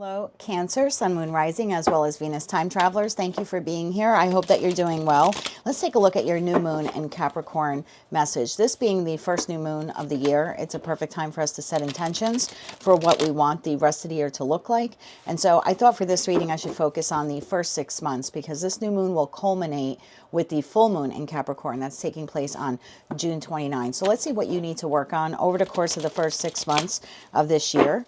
Hello, Cancer, Sun, Moon, Rising, as well as Venus time travelers. Thank you for being here. I hope that you're doing well. Let's take a look at your new moon and Capricorn message. This being the first new moon of the year, it's a perfect time for us to set intentions for what we want the rest of the year to look like. And so I thought for this reading I should focus on the first 6 months because this new moon will culminate with the full moon in Capricorn. That's taking place on June 29. So let's see what you need to work on over the course of the first 6 months of this year.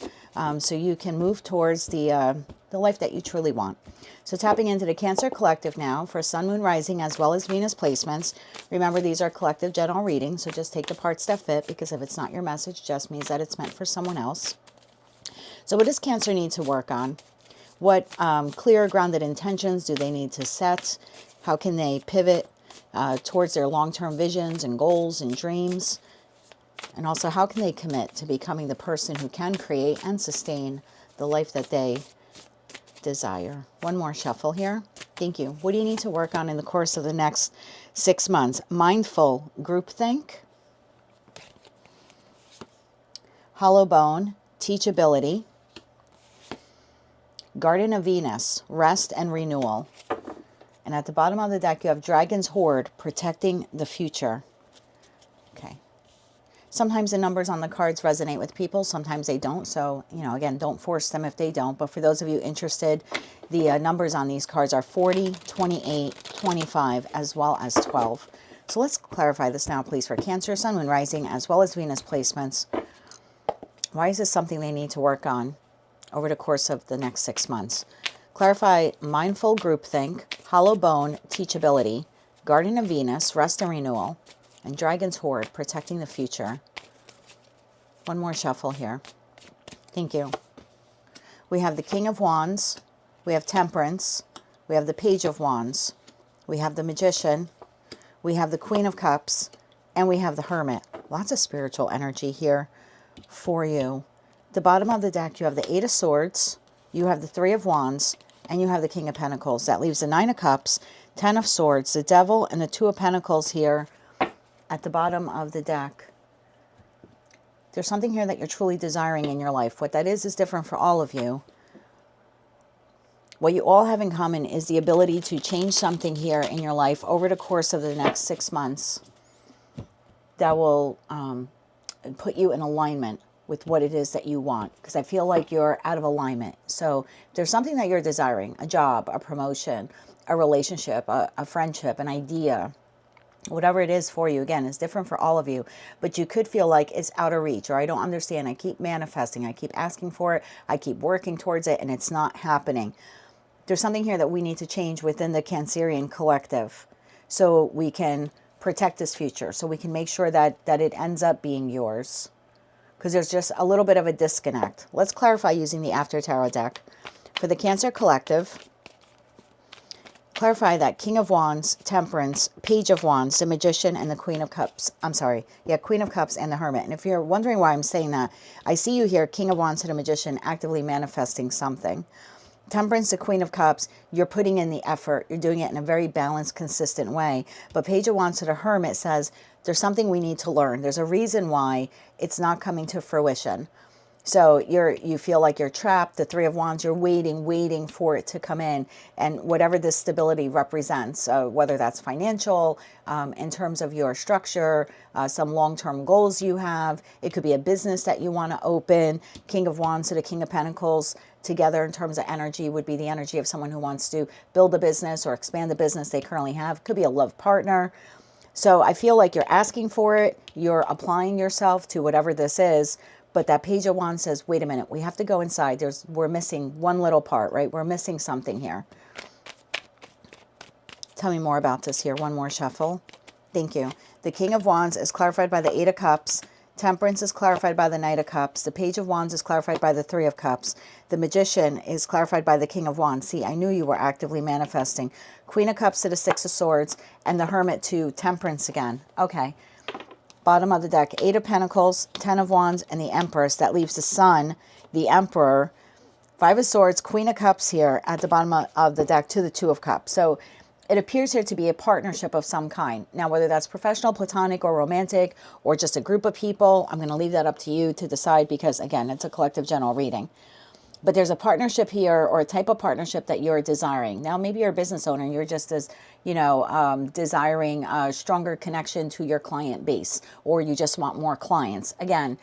So you can move towards the life that you truly want. So tapping into the Cancer Collective now for Sun, Moon, Rising, as well as Venus placements. Remember, these are collective general readings, so just take the parts that fit, because if it's not your message, just means that it's meant for someone else. So what does Cancer need to work on? What clear, grounded intentions do they need to set? How can they pivot towards their long-term visions and goals and dreams? And also, how can they commit to becoming the person who can create and sustain the life that they desire? One more shuffle here. Thank you. What do you need to work on in the course of the next 6 months? Mindful groupthink, hollow bone, teachability, Garden of Venus, rest and renewal. And at the bottom of the deck, you have Dragon's Hoard, protecting the future. Okay. Sometimes the numbers on the cards resonate with people. Sometimes they don't. So, again, don't force them if they don't. But for those of you interested, the numbers on these cards are 40, 28, 25, as well as 12. So let's clarify this now, please, for Cancer, Sun, Moon, Rising, as well as Venus placements. Why is this something they need to work on over the course of the next 6 months? Clarify mindful groupthink, hollow bone, teachability, Garden of Venus, rest and renewal, and Dragon's Hoard, protecting the future. One more shuffle here. Thank you. We have the King of Wands, we have Temperance, we have the Page of Wands, we have the Magician, we have the Queen of Cups, and we have the Hermit. Lots of spiritual energy here for you. At the bottom of the deck, you have the Eight of Swords, you have the Three of Wands, and you have the King of Pentacles. That leaves the Nine of Cups, Ten of Swords, the Devil, and the Two of Pentacles here at the bottom of the deck. There's something here that you're truly desiring in your life. What that is different for all of you. What you all have in common is the ability to change something here in your life over the course of the next 6 months that will put you in alignment with what it is that you want. Because I feel like you're out of alignment. So there's something that you're desiring, a job, a promotion, a relationship, a friendship, an idea. Whatever it is for you, again, is different for all of you. But you could feel like it's out of reach, or I don't understand. I keep manifesting. I keep asking for it. I keep working towards it, and it's not happening. There's something here that we need to change within the Cancerian collective so we can protect this future, so we can make sure that it ends up being yours. Because there's just a little bit of a disconnect. Let's clarify using the After Tarot deck. For the Cancer collective, clarify that King of Wands, Temperance, Page of Wands, the Magician, and the Queen of Cups. Queen of Cups and the Hermit. And if you're wondering why I'm saying that, I see you here, King of Wands to the Magician, actively manifesting something. Temperance, the Queen of Cups, you're putting in the effort. You're doing it in a very balanced, consistent way. But Page of Wands to the Hermit says, there's something we need to learn. There's a reason why it's not coming to fruition. So you feel like you're trapped. The Three of Wands, you're waiting for it to come in. And whatever this stability represents, whether that's financial, in terms of your structure, some long-term goals you have. It could be a business that you want to open. King of Wands to the King of Pentacles together in terms of energy would be the energy of someone who wants to build a business or expand the business they currently have. Could be a love partner. So I feel like you're asking for it. You're applying yourself to whatever this is. But that Page of Wands says, wait a minute, we have to go inside. We're missing one little part, right? We're missing something here. Tell me more about this here. One more shuffle. Thank you. The King of Wands is clarified by the Eight of Cups. Temperance is clarified by the Knight of Cups. The Page of Wands is clarified by the Three of Cups. The Magician is clarified by the King of Wands. See, I knew you were actively manifesting. Queen of Cups to the Six of Swords, and the Hermit to Temperance again. Okay. Bottom of the deck, Eight of Pentacles, Ten of Wands, and the Empress. That leaves the Sun, the Emperor, Five of Swords, Queen of Cups here at the bottom of the deck to the Two of Cups. So it appears here to be a partnership of some kind. Now, whether that's professional, platonic, or romantic, or just a group of people, I'm going to leave that up to you to decide because, again, it's a collective general reading. But there's a partnership here, or a type of partnership that you're desiring. Now, maybe you're a business owner and you're just as, desiring a stronger connection to your client base, or you just want more clients. Again,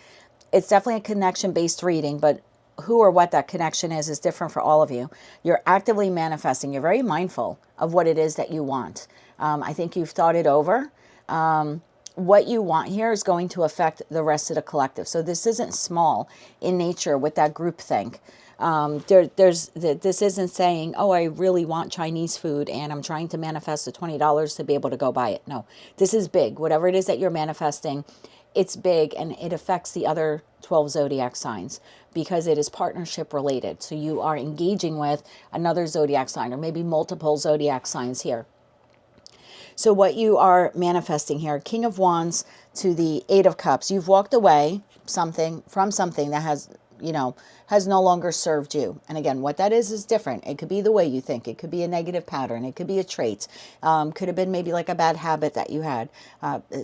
it's definitely a connection-based reading, but who or what that connection is different for all of you. You're actively manifesting. You're very mindful of what it is that you want. I think you've thought it over. What you want here is going to affect the rest of the collective. So this isn't small in nature with that groupthink. This isn't saying, oh, I really want Chinese food and I'm trying to manifest the $20 to be able to go buy it. No, this is big. Whatever it is that you're manifesting, it's big, and it affects the other 12 zodiac signs because it is partnership related. So you are engaging with another zodiac sign, or maybe multiple zodiac signs here. So what you are manifesting here, King of Wands to the Eight of Cups, you've walked away from something that has no longer served you. And again, what that is different. It could be the way you think. It could be a negative pattern. It could be a trait. Could have been maybe like a bad habit that you had,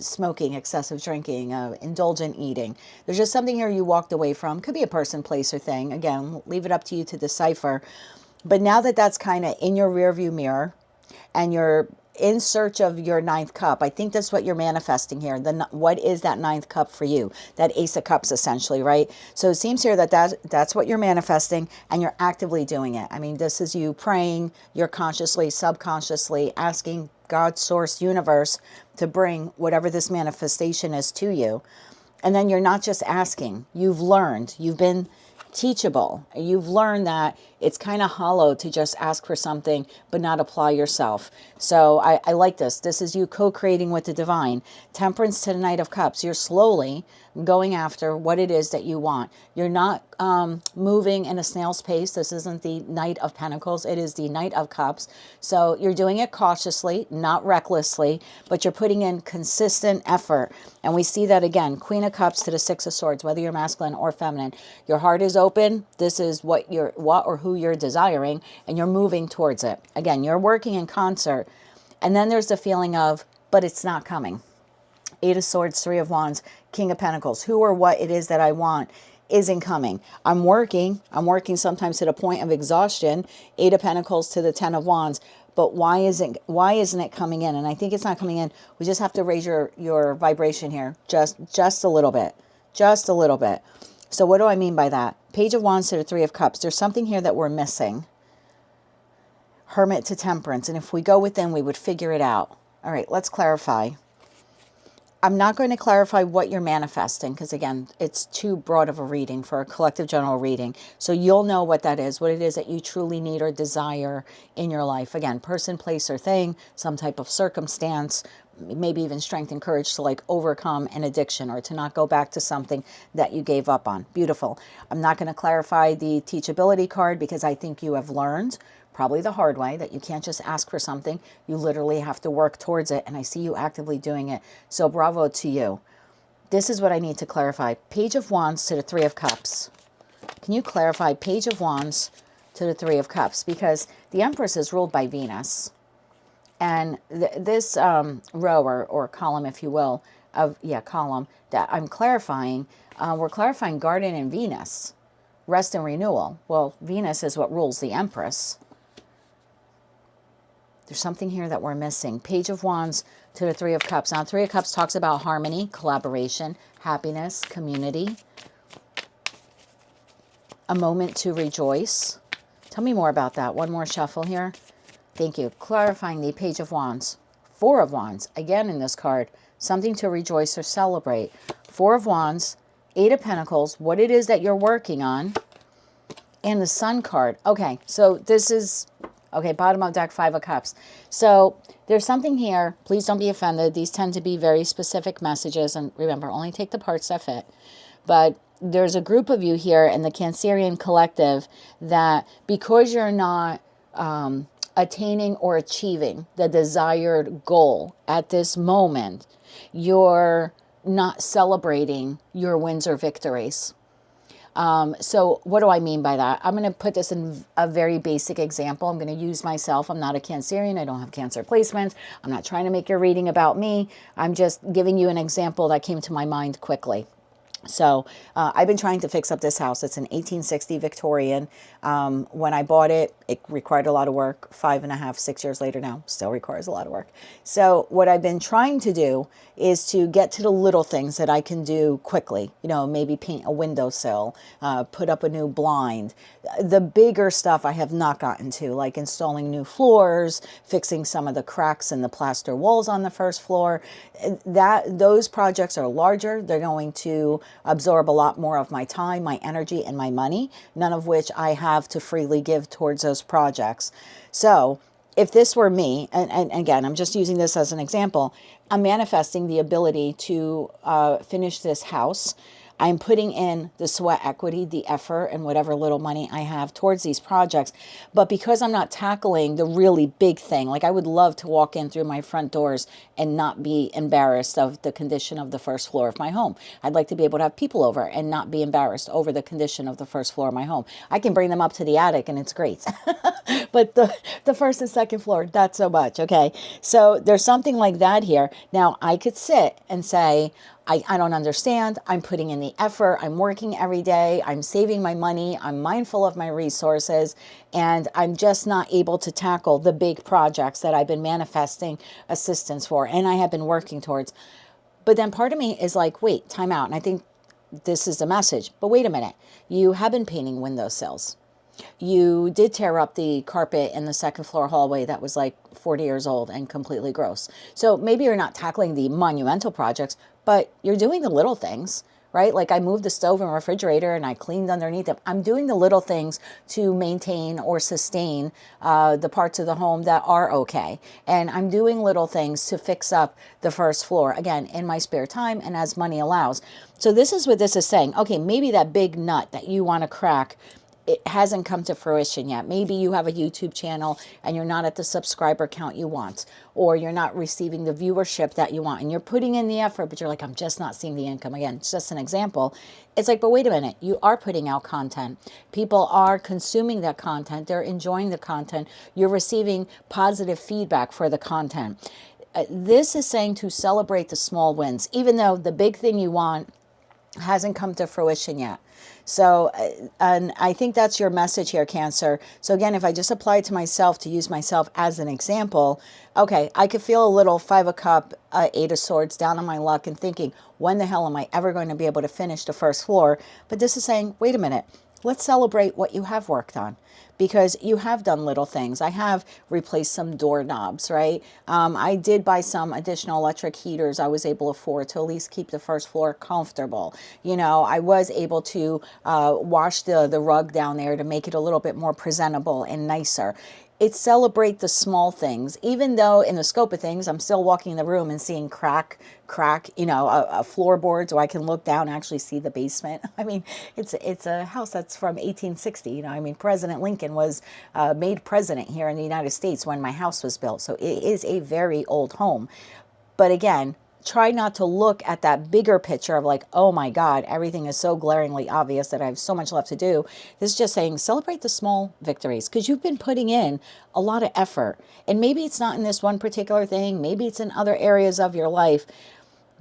smoking, excessive drinking, indulgent eating. There's just something here you walked away from. Could be a person, place, or thing. Again, leave it up to you to decipher. But now that that's kind of in your rearview mirror and you're in search of your ninth cup, I think that's what you're manifesting here. What is that ninth cup for you? That Ace of Cups, essentially, right? So it seems here that's what you're manifesting, and you're actively doing it. I mean, this is you praying, you're consciously, subconsciously asking God, source, universe to bring whatever this manifestation is to you. And then you're not just asking. You've learned. You've been teachable. You've learned that it's kind of hollow to just ask for something but not apply yourself. So I like this. This is you co-creating with the divine. Temperance to the Knight of Cups. You're slowly going after what it is that you want. You're not moving in a snail's pace. This isn't the Knight of Pentacles. It is the Knight of Cups. So you're doing it cautiously, not recklessly, but you're putting in consistent effort. And we see that again. Queen of Cups to the Six of Swords, whether you're masculine or feminine. Your heart is open. This is what or who you're desiring, and you're moving towards it. Again, you're working in concert. And then there's the feeling of, but it's not coming. Eight of Swords, Three of Wands, King of Pentacles. Who or what it is that I want isn't coming. I'm working sometimes to the point of exhaustion. Eight of Pentacles to the Ten of Wands. But why isn't it coming in? And I think it's not coming in. We just have to raise your vibration here just a little bit. Just a little bit. So what do I mean by that? Page of Wands to the Three of Cups. There's something here that we're missing. Hermit to Temperance. And if we go within, we would figure it out. All right, let's clarify. I'm not going to clarify what you're manifesting because, again, it's too broad of a reading for a collective general reading. So you'll know what that is, what it is that you truly need or desire in your life. Again, person, place, or thing, some type of circumstance, maybe even strength and courage to like overcome an addiction or to not go back to something that you gave up on. Beautiful. I'm not going to clarify the teachability card because I think you have learned, probably the hard way, that you can't just ask for something. You literally have to work towards it. And I see you actively doing it. So bravo to you. This is what I need to clarify. Page of Wands to the Three of Cups. Can you clarify Page of Wands to the Three of Cups? Because the Empress is ruled by Venus. And this row or column, if you will, column that I'm clarifying, we're clarifying Garden and Venus, rest and renewal. Well, Venus is what rules the Empress. There's something here that we're missing. Page of Wands to the Three of Cups. Now, Three of Cups talks about harmony, collaboration, happiness, community, a moment to rejoice. Tell me more about that. One more shuffle here. Thank you. Clarifying the Page of Wands. Four of Wands. Again in this card. Something to rejoice or celebrate. Four of Wands. Eight of Pentacles. What it is that you're working on. And the Sun card. Okay, so this is... Okay, bottom of deck, Five of Cups. So there's something here. Please don't be offended. These tend to be very specific messages. And remember, only take the parts that fit. But there's a group of you here in the Cancerian collective that because you're not... attaining or achieving the desired goal at this moment, you're not celebrating your wins or victories. So what do I mean by that? I'm going to put this in a very basic example. I'm going to use myself. I'm not a Cancerian. I don't have Cancer placements. I'm not trying to make your reading about me. I'm just giving you an example that came to my mind quickly. So I've been trying to fix up this house. It's an 1860 Victorian. When I bought it, it required a lot of work. 5.5, 6 years later now, still requires a lot of work. So what I've been trying to do is to get to the little things that I can do quickly. You know, maybe paint a windowsill, put up a new blind. The bigger stuff I have not gotten to, like installing new floors, fixing some of the cracks in the plaster walls on the first floor. Those projects are larger. They're going to absorb a lot more of my time, my energy, and my money, none of which I have to freely give towards those projects. So if this were me, and again, I'm just using this as an example, I'm manifesting the ability to finish this house. I'm putting in the sweat equity, the effort, and whatever little money I have towards these projects. But because I'm not tackling the really big thing, like I would love to walk in through my front doors and not be embarrassed of the condition of the first floor of my home. I'd like to be able to have people over and not be embarrassed over the condition of the first floor of my home. I can bring them up to the attic and it's great. But the first and second floor, not so much, okay? So there's something like that here. Now, I could sit and say, I don't understand. I'm putting in the effort. I'm working every day. I'm saving my money. I'm mindful of my resources. And I'm just not able to tackle the big projects that I've been manifesting assistance for and I have been working towards. But then part of me is like, wait, time out. And I think this is the message. But wait a minute. You have been painting windowsills. You did tear up the carpet in the second floor hallway that was like 40 years old and completely gross. So maybe you're not tackling the monumental projects, but you're doing the little things, right? Like I moved the stove and refrigerator and I cleaned underneath them. I'm doing the little things to maintain or sustain the parts of the home that are okay. And I'm doing little things to fix up the first floor, again, in my spare time and as money allows. So this is what this is saying. Okay, maybe that big nut that you want to crack, it hasn't come to fruition yet. Maybe you have a YouTube channel and you're not at the subscriber count you want, or you're not receiving the viewership that you want, and you're putting in the effort, but you're like, I'm just not seeing the income. Again, it's just an example. It's like, but wait a minute, you are putting out content. People are consuming that content. They're enjoying the content. You're receiving positive feedback for the content. This is saying to celebrate the small wins, even though the big thing you want hasn't come to fruition yet. So, and I think that's your message here, Cancer. So again, if I just apply it to myself, to use myself as an example, okay, I could feel a little 5 of Cups, 8 of Swords down on my luck and thinking, when the hell am I ever going to be able to finish the first floor? But this is saying, wait a minute, let's celebrate what you have worked on. Because you have done little things. I have replaced some doorknobs, right? I did buy some additional electric heaters I was able to afford to at least keep the first floor comfortable. You know, I was able to wash the rug down there to make it a little bit more presentable and nicer. It celebrate the small things, even though in the scope of things, I'm still walking in the room and seeing crack, you know, a floorboard, so I can look down and actually see the basement. I mean, it's a house that's from 1860. You know, I mean, President Lincoln was made president here in the United States when my house was built, so it is a very old home. But again, try not to look at that bigger picture of like, oh my God, everything is so glaringly obvious that I have so much left to do. This is just saying celebrate the small victories, because you've been putting in a lot of effort. And maybe it's not in this one particular thing. Maybe it's in other areas of your life.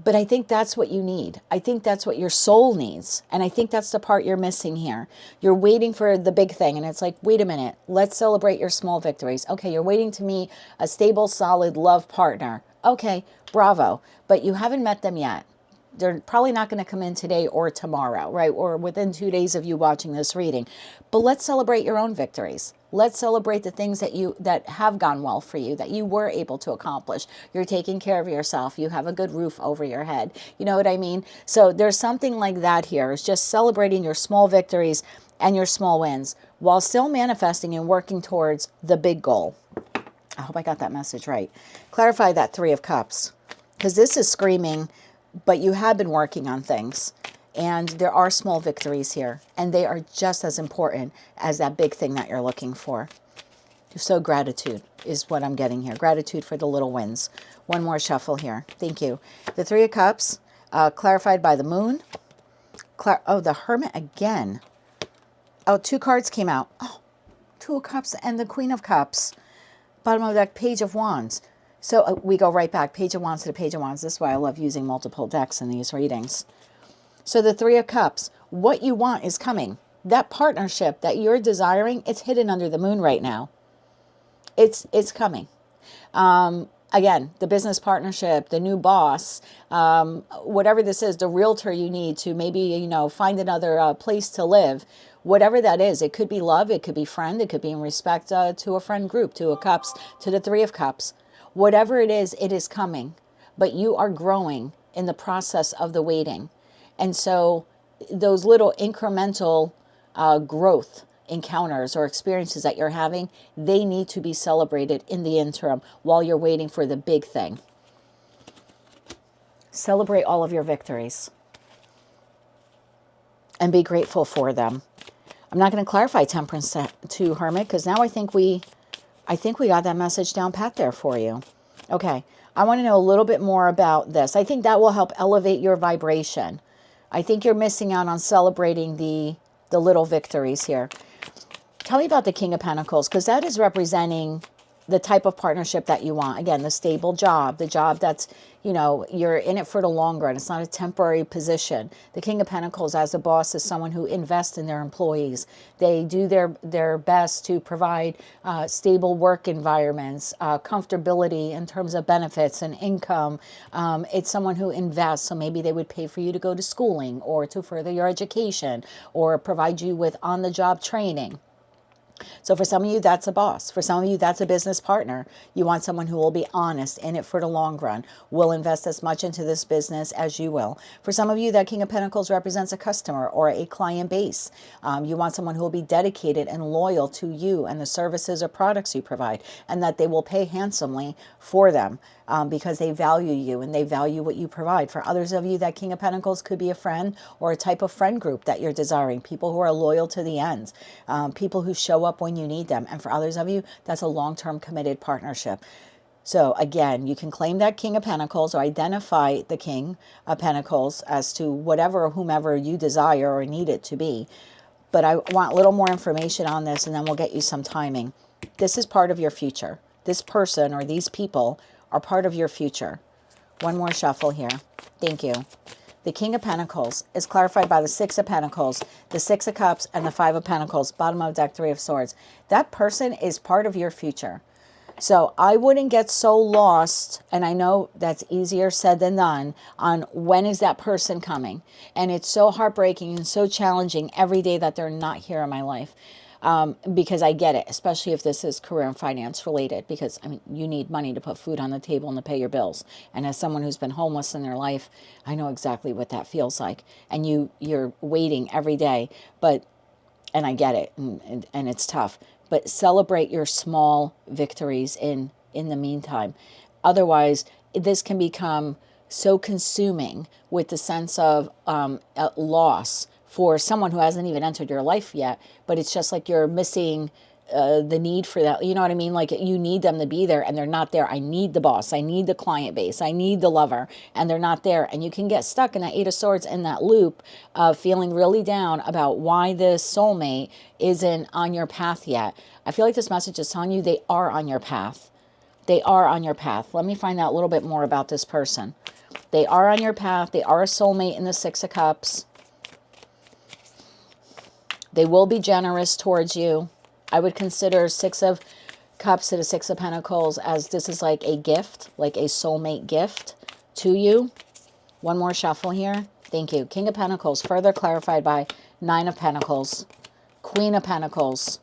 But I think that's what you need. I think that's what your soul needs. And I think that's the part you're missing here. You're waiting for the big thing. And it's like, wait a minute, let's celebrate your small victories. Okay, you're waiting to meet a stable, solid love partner. Okay, bravo. But you haven't met them yet. They're probably not going to come in today or tomorrow, right? Or within 2 days of you watching this reading. But let's celebrate your own victories. Let's celebrate the things that have gone well for you, that you were able to accomplish. You're taking care of yourself. You have a good roof over your head. You know what I mean? So there's something like that here. It's just celebrating your small victories and your small wins while still manifesting and working towards the big goal. I hope I got that message right. Clarify that 3 of Cups, because this is screaming, but you have been working on things. And there are small victories here, and they are just as important as that big thing that you're looking for. So gratitude is what I'm getting here. Gratitude for the little wins. One more shuffle here. Thank you. The 3 of Cups, clarified by the Moon. Oh, the Hermit again. Oh, 2 cards came out. Oh, 2 of Cups and the Queen of Cups. Bottom of the deck, Page of Wands. So we go right back, Page of Wands to the Page of Wands. This is why I love using multiple decks in these readings. So the Three of Cups, what you want is coming. That partnership that you're desiring, it's hidden under the moon right now. It's coming. Again, the business partnership, the new boss, whatever this is, the realtor you need to maybe, you know, find another place to live, whatever that is. It could be love, it could be friend, it could be in respect to a friend group, to a cups, to the Three of Cups. Whatever it is coming. But you are growing in the process of the waiting. And so those little incremental growth encounters or experiences that you're having, they need to be celebrated in the interim while you're waiting for the big thing. Celebrate all of your victories and be grateful for them. I'm not going to clarify Temperance to Hermit because now I think we got that message down pat there for you. Okay, I want to know a little bit more about this. I think that will help elevate your vibration. I think you're missing out on celebrating the little victories here. Tell me about the King of Pentacles, because that is representing the type of partnership that you want. Again, the stable job, the job that's, you know, you're in it for the long run. It's not a temporary position. The King of Pentacles as a boss is someone who invests in their employees. They do their best to provide stable work environments, comfortability in terms of benefits and income. It's someone who invests, so maybe they would pay for you to go to schooling or to further your education or provide you with on-the-job training. So for some of you, that's a boss. For some of you, that's a business partner. You want someone who will be honest, in it for the long run, will invest as much into this business as you will. For some of you, that King of Pentacles represents a customer or a client base. You want someone who will be dedicated and loyal to you and the services or products you provide, and that they will pay handsomely for them because they value you and they value what you provide. For others of you, that King of Pentacles could be a friend or a type of friend group that you're desiring, people who are loyal to the end, people who show up when you need them. And for others of you, that's a long-term committed partnership. So again, you can claim that King of Pentacles or identify the King of Pentacles as to whatever or whomever you desire or need it to be. But I want a little more information on this, and then we'll get you some timing. This is part of your future. This person or these people are part of your future. One more shuffle here. Thank you. The King of Pentacles is clarified by the Six of Pentacles, the Six of Cups, and the Five of Pentacles. Bottom of deck, Three of Swords. That person is part of your future. So I wouldn't get so lost, and I know that's easier said than done, on when is that person coming. And it's so heartbreaking and so challenging every day that they're not here in my life. Because I get it, especially if this is career and finance related, because I mean, you need money to put food on the table and to pay your bills. And as someone who's been homeless in their life, I know exactly what that feels like. And you're waiting every day, and I get it, and it's tough, but celebrate your small victories in the meantime. Otherwise, this can become so consuming with the sense of loss for someone who hasn't even entered your life yet, but it's just like you're missing the need for that. You know what I mean? Like you need them to be there and they're not there. I need the boss. I need the client base. I need the lover, and they're not there. And you can get stuck in that Eight of Swords in that loop of feeling really down about why this soulmate isn't on your path yet. I feel like this message is telling you they are on your path. They are on your path. Let me find out a little bit more about this person. They are on your path. They are a soulmate in the Six of Cups. They will be generous towards you. I would consider Six of Cups to the Six of Pentacles as this is like a gift, like a soulmate gift to you. One more shuffle here. Thank you. King of Pentacles, further clarified by Nine of Pentacles, Queen of Pentacles,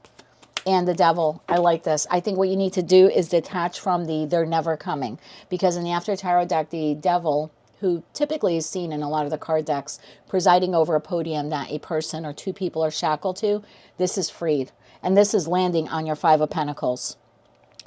and the Devil. I like this. I think what you need to do is detach from they're never coming. Because in the After Tarot deck, the Devil, who typically is seen in a lot of the card decks, presiding over a podium that a person or two people are shackled to, this is freed. And this is landing on your Five of Pentacles.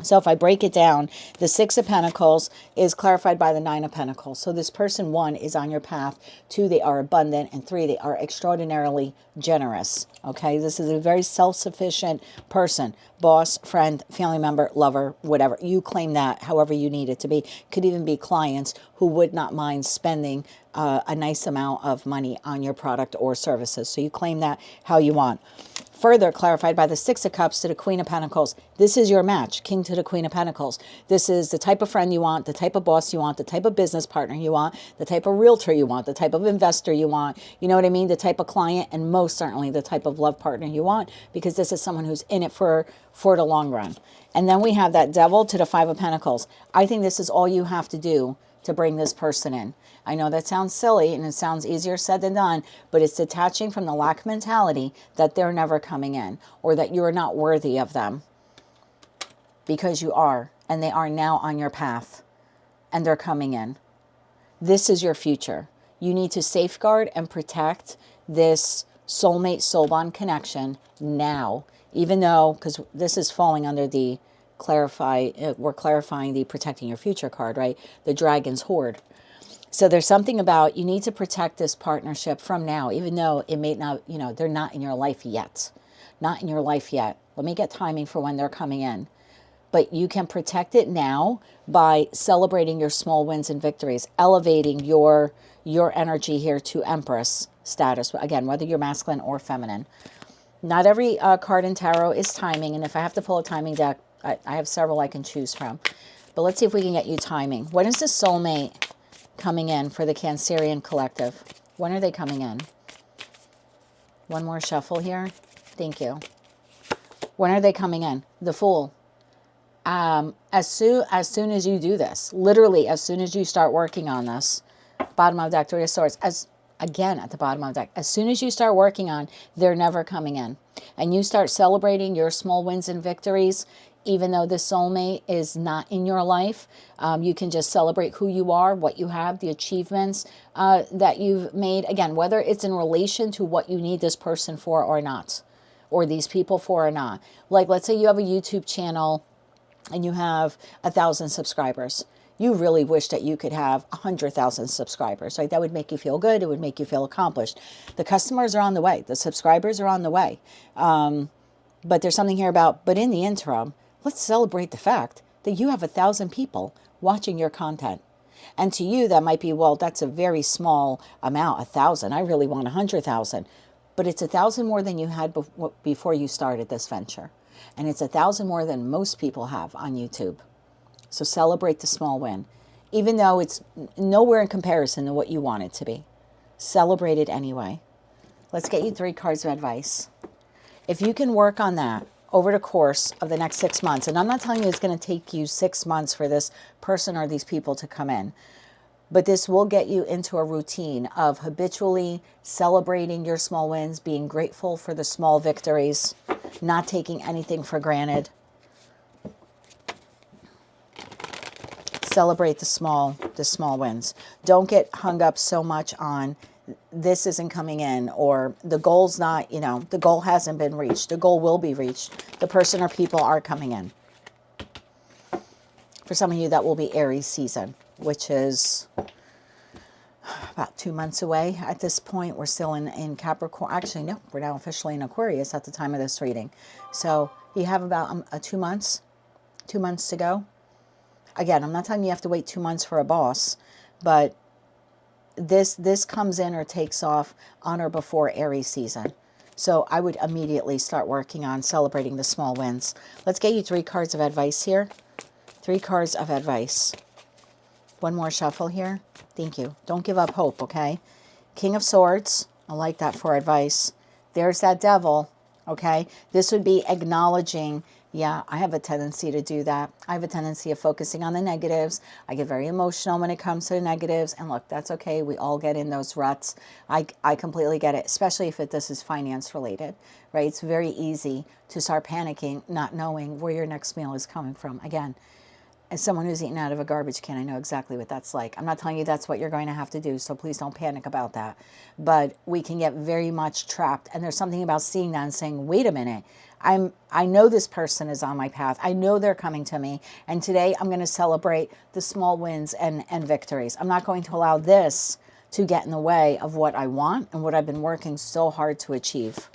So if I break it down, the Six of Pentacles is clarified by the Nine of Pentacles. So this person, one, is on your path. Two, they are abundant. And three, they are extraordinarily generous. Okay, this is a very self-sufficient person. Boss, friend, family member, lover, whatever. You claim that however you need it to be. Could even be clients who would not mind spending a nice amount of money on your product or services. So you claim that how you want. Further clarified by the Six of Cups to the Queen of Pentacles. This is your match, King to the Queen of Pentacles. This is the type of friend you want, the type of boss you want, the type of business partner you want, the type of realtor you want, the type of investor you want. You know what I mean? The type of client, and most certainly the type of love partner you want, because this is someone who's in it for the long run. And then we have that Devil to the Five of Pentacles. I think this is all you have to do to bring this person in. I know that sounds silly and it sounds easier said than done, but it's detaching from the lack mentality that they're never coming in, or that you're not worthy of them, because you are, and they are now on your path and they're coming in. This is your future. You need to safeguard and protect this soulmate soul bond connection now, even though, because this is falling under the we're clarifying the protecting your future card, right? The Dragon's Hoard. So there's something about you need to protect this partnership from now, even though it may not, you know, they're not in your life yet. Not in your life yet. Let me get timing for when they're coming in. But you can protect it now by celebrating your small wins and victories, elevating your energy here to Empress status. Again, whether you're masculine or feminine. Not every card in tarot is timing. And if I have to pull a timing deck, I have several I can choose from. But let's see if we can get you timing. When is the soulmate coming in for the Cancerian collective? When are they coming in? One more shuffle here. Thank you. When are they coming in? The Fool. As soon as you do this, literally as soon as you start working on this, bottom of deck, Three of Swords, again at the bottom of the deck, as soon as you start working on, they're never coming in. And you start celebrating your small wins and victories, even though the soulmate is not in your life. You can just celebrate who you are, what you have, the achievements that you've made. Again, whether it's in relation to what you need this person for or not, or these people for or not. Like, let's say you have a YouTube channel and you have 1,000 subscribers. You really wish that you could have 100,000 subscribers, right? That would make you feel good. It would make you feel accomplished. The customers are on the way. The subscribers are on the way. But there's something here about, but in the interim, let's celebrate the fact that you have 1,000 people watching your content. And to you, that might be, well, that's a very small amount, 1,000. I really want 100,000. But it's 1,000 more than you had before you started this venture. And it's 1,000 more than most people have on YouTube. So celebrate the small win. Even though it's nowhere in comparison to what you want it to be. Celebrate it anyway. Let's get you 3 cards of advice. If you can work on that over the course of the next 6 months, and I'm not telling you it's going to take you 6 months for this person or these people to come in, but this will get you into a routine of habitually celebrating your small wins, being grateful for the small victories, not taking anything for granted. Celebrate the small wins. Don't get hung up so much on this isn't coming in, or the goal's not, you know, the goal hasn't been reached. The goal will be reached. The person or people are coming in. For some of you, that will be Aries season, which is about 2 months away at this point. We're still in Capricorn. Actually, no, we're now officially in Aquarius at the time of this reading. So you have about 2 months to go. Again, I'm not telling you have to wait 2 months for a boss, but this comes in or takes off on or before Aries season. So I would immediately start working on celebrating the small wins. Let's get you 3 cards of advice here. 3 cards of advice. One more shuffle here. Thank you. Don't give up hope, okay? King of Swords. I like that for advice. There's that Devil, okay? This would be acknowledging, yeah, I have a tendency to do that. I have a tendency of focusing on the negatives. I get very emotional when it comes to the negatives. And look, that's okay. We all get in those ruts. I completely get it, especially if this is finance related, right? It's very easy to start panicking, not knowing where your next meal is coming from. Again, as someone who's eaten out of a garbage can, I know exactly what that's like. I'm not telling you that's what you're going to have to do, so please don't panic about that. But we can get very much trapped. And there's something about seeing that and saying, wait a minute, I know this person is on my path. I know they're coming to me. And today I'm going to celebrate the small wins and victories. I'm not going to allow this to get in the way of what I want and what I've been working so hard to achieve.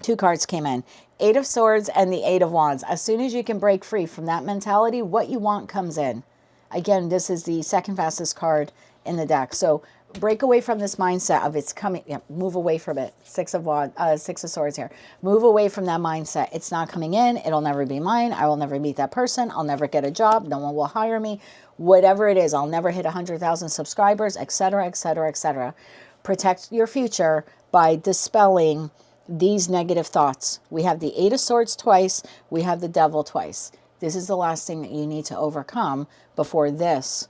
2 cards came in. 8 of Swords and the 8 of Wands. As soon as you can break free from that mentality, what you want comes in. Again, this is the second fastest card in the deck. So break away from this mindset of it's coming. Yeah, move away from it. Six of Swords here. Move away from that mindset. It's not coming in. It'll never be mine. I will never meet that person. I'll never get a job. No one will hire me. Whatever it is, I'll never hit 100,000 subscribers, etc., etc., etc. Protect your future by dispelling these negative thoughts. We have the Eight of Swords twice. We have the Devil twice. This is the last thing that you need to overcome before this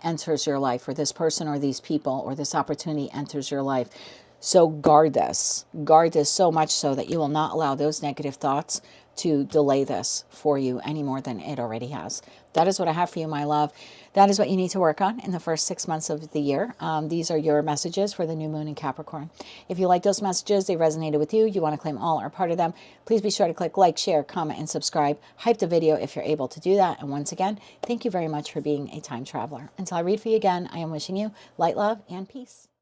enters your life, or this person or these people or this opportunity enters your life. So guard this. Guard this so much so that you will not allow those negative thoughts to delay this for you any more than it already has. That is what I have for you, my love. That is what you need to work on in the first 6 months of the year. These are your messages for the new moon in Capricorn. If you like those messages, they resonated with you, you want to claim all or part of them, please be sure to click like, share, comment, and subscribe. Hype the video if you're able to do that. And once again, thank you very much for being a time traveler. Until I read for you again, I am wishing you light, love, and peace.